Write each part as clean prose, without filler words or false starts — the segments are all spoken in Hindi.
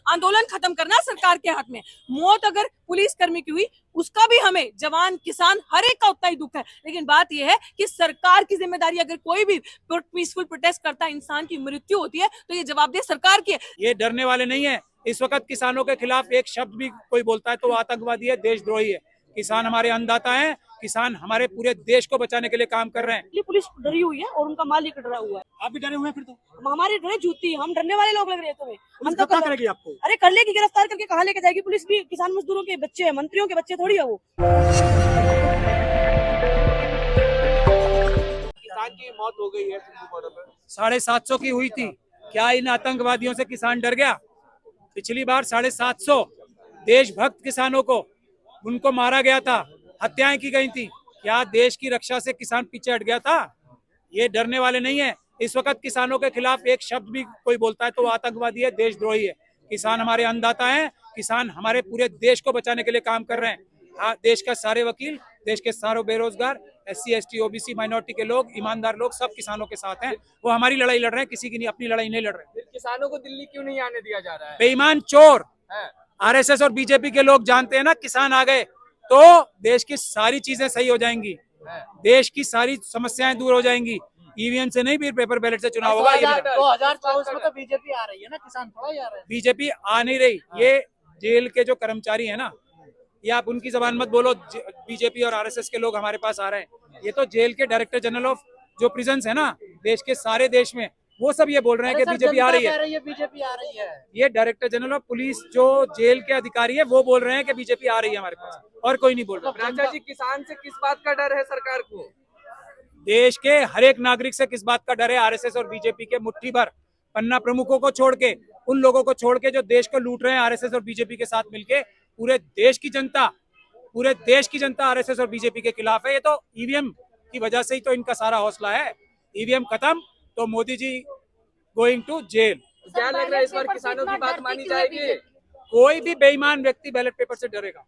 आंदोलन खत्म करना सरकार के हाथ में। मौत अगर पुलिस कर्मी की हुई उसका भी हमें, जवान किसान हर एक का उतना ही दुख है, लेकिन बात यह है कि सरकार की जिम्मेदारी, अगर कोई भी पीसफुल प्रोटेस्ट करता इंसान की मृत्यु होती है तो ये जवाबदेह सरकार की है। ये डरने वाले नहीं है। इस वक्त किसानों के खिलाफ एक शब्द भी कोई बोलता है तो वो आतंकवादी है, देशद्रोही है। किसान हमारे अन्नदाता हैं, किसान हमारे पूरे देश को बचाने के लिए काम कर रहे हैं। ये पुलिस डरी हुई है और उनका मालिक डरा हुआ है। आप भी डरे हुए हैं फिर तो? हमारे डरे जूती, हम डरने वाले लोग लग रहे हैं तुम्हें। हम तो क्या करेगी आपको? अरे कर लेगी, गिरफ्तार करके कहाँ लेके जाएगी पुलिस भी? किसान मजदूरों के बच्चे हैं, मंत्रियों के बच्चे थोड़ी है वो। किसान की मौत हो गई है सिंधु बॉर्डर पर। 750 की हुई थी। क्या इन आतंकवादियों से किसान डर गया? पिछली बार 750 देशभक्त किसानों को उनको मारा गया था, हत्याएं की गई थी। क्या देश की रक्षा से किसान पीछे हट गया था? ये डरने वाले नहीं है। इस वक्त किसानों के खिलाफ एक शब्द भी कोई बोलता है तो वो आतंकवादी है, देशद्रोही है। किसान हमारे अन्नदाता हैं, किसान हमारे पूरे देश को बचाने के लिए काम कर रहे हैं। हाँ, देश का सारे वकील, देश के सारे बेरोजगार, SC ST OBC माइनॉरिटी के लोग, ईमानदार लोग सब किसानों के साथ हैं। वो हमारी लड़ाई लड़ रहे हैं, किसी की नहीं, अपनी लड़ाई नहीं लड़ रहे। किसानों को दिल्ली क्यों नहीं आने दिया जा रहा है? बेईमान चोर है? RSS और BJP के लोग जानते हैं ना, किसान आ गए तो देश की सारी चीजें सही हो जाएंगी, देश की सारी समस्याएं दूर हो जाएंगी। EVM से नहीं, फिर पेपर बैलेट से चुनाव होगा। 2024 में तो बीजेपी आ रही है ना, किसान थोड़ा ही आ रहे हैं। बीजेपी आ नहीं रही। ये जेल के जो कर्मचारी है ना, ये आप उनकी जबान मत बोलो, BJP और RSS के लोग हमारे पास आ रहे हैं। ये तो जेल के डायरेक्टर जनरल ऑफ जो प्रिजन्स है ना, देश के सारे देश में, वो सब ये बोल रहे हैं कि बीजेपी आ रही है। बीजेपी आ रही है। ये डायरेक्टर जनरल ऑफ पुलिस जो जेल के अधिकारी है वो बोल रहे हैं कि बीजेपी आ रही है हमारे पास, और कोई नहीं बोल रहा। राजा जी, किसान से किस बात का डर है सरकार को? देश के हर एक नागरिक से किस बात का डर है? RSS और BJP के मुट्ठी भर पन्ना प्रमुखों को छोड़ के, उन लोगों को छोड़ के जो देश को लूट रहे हैं RSS और BJP के साथ मिलके, पूरे देश की जनता RSS और BJP के खिलाफ है। ये तो EVM की वजह से ही तो इनका सारा हौसला है। EVM खत्म तो Modi ji going to jail. क्या लग रहा है इस बार किसानों की बात मानी जाएगी? कोई भी बेईमान व्यक्ति बैलेट पेपर से डरेगा,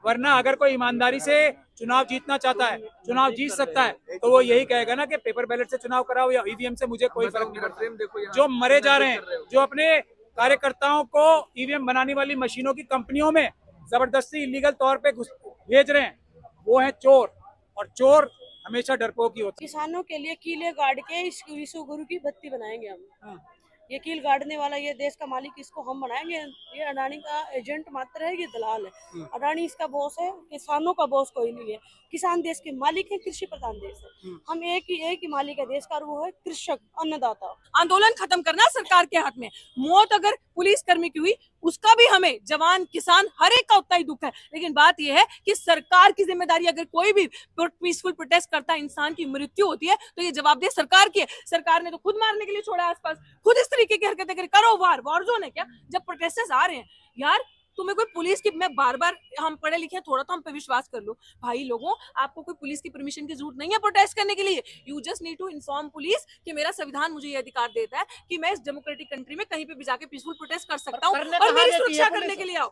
वरना अगर कोई ईमानदारी से चुनाव जीतना चाहता है, चुनाव जीत सकता है, तो वो यही कहेगा ना कि पेपर बैलेट से चुनाव कराओ या EVM से, मुझे कोई फर्क नहीं पड़ता। जो मरे जा रहे हैं, जो अपने कार्यकर्ताओं को EVM बनाने वाली मशीनों की कंपनियों में जबरदस्ती इलीगल तौर पे भेज रहे हैं, वो है चोर, और चोर हमेशा डरपोक ही होते हैं। किसानों के लिए कीले गाड़ के इस विश्व गुरु की बत्ती बनाएंगे हम। ये कील गाड़ने वाला ये देश का मालिक, इसको हम बनाएंगे। ये अडानी का एजेंट मात्र है, ये दलाल है। अडानी इसका बॉस है, किसानों का बॉस कोई नहीं है। किसान देश के मालिक है, कृषि प्रधान देश है। हम एक ही मालिक है देश का, और वो है कृषक, अन्नदाता। आंदोलन खत्म करना सरकार के हाथ में। मौत अगर पुलिस कर्मी की हुई उसका भी हमें, जवान किसान हर एक का उतना ही दुख है, लेकिन बात यह है कि सरकार की जिम्मेदारी, अगर कोई भी पीसफुल प्रोटेस्ट करता इंसान की मृत्यु होती है तो ये जवाबदेह सरकार की है। सरकार ने तो खुद मारने के लिए छोड़ा आसपास, खुद इस तरीके की हरकतें करो। वॉर जोन है क्या जब प्रोटेस्टर्स आ रहे हैं? यार तुम्हें कोई पुलिस की, मैं बार बार, हम पढ़े लिखे थोड़ा तो हम पे विश्वास कर लो भाई लोगों, आपको कोई पुलिस की परमिशन की जरूरत नहीं है प्रोटेस्ट करने के लिए। You just need to inform police कि मेरा संविधान मुझे ये अधिकार देता है कि मैं इस डेमोक्रेटिक कंट्री में कहीं पे भी जाके पीसफुल प्रोटेस्ट कर सकता हूँ, और मेरी सुरक्षा करने के लिए आओ।